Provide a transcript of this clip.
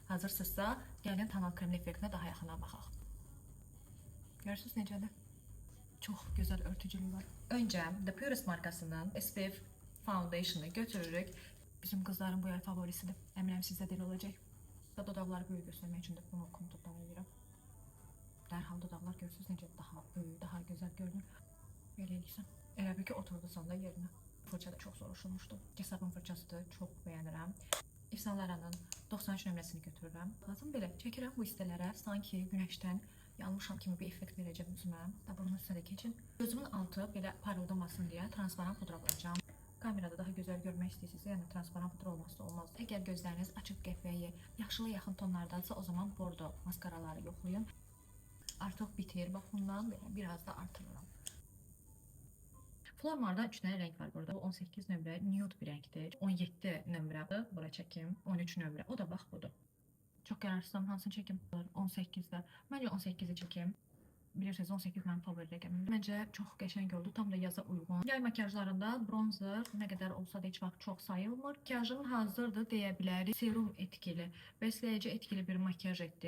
Hazırsınızsa, gəlin tonal kremli effektinə daha yaxından baxaq. Görürsünüz necədir? Çox gözəl örtücülüyü var. Öncə The Purist markasının SPF Foundation'ı götürürük. Bizim qızların bu yay favorisidir. Əminəm sizdə də elə olacaq. Dodaqları böyük göstərmək üçün də bunu konturdan edirəm. Dərhal dodaqlar görürsünüz necə daha böyük, daha gözəl görünür. Belə edirsən. Elə bil ki, oturdusan da yerinə. Fırça da çox soruşulmuşdu. Hesabın fırçasıdır, çox bəyənirəm. Yves Saint Laurent'ın 93 nömrəsini götürürəm. Lazım belə çəkirəm bu hissələrə, sanki günəşdən yanmışam kimi bir effekt verəcəm üzümə. Da bunun üstünə də keçin. Gözümün altı belə parıldamasın deyə transparan pudra vuracağım. Kamerada daha gözəl görmək istəyirsinizsə, yəni transparan pudra olmazsa olmaz. Əgər gözləriniz açıq qəhvəyi, yaşıla yaxın tonlardadsa, o zaman bordo maskaraları yoxlayın. Artıq bitir. Bax bundan belə biraz da artırıram. Flormarda 3 dənə rəng var burada. Bu 18 nömrə nude bir rəngdir. 17 nömrədir. Bura çəkim. 13 nömrə. O da bax budur. Çox qərarsızam hansını çəkim? 18-də. Məncə 18-i çəkim. Bilirsiniz 18 mənim favori rəqəmimdir. Məncə çox qəşəng oldu. Tam da yaza uyğun. Yay makyajlarında bronzer nə qədər olsa da heç vaxt çox sayılmır. Makyajım hazırdır deyə bilərik. Serum etkili, bəsləyici etkili bir makyaj etdik.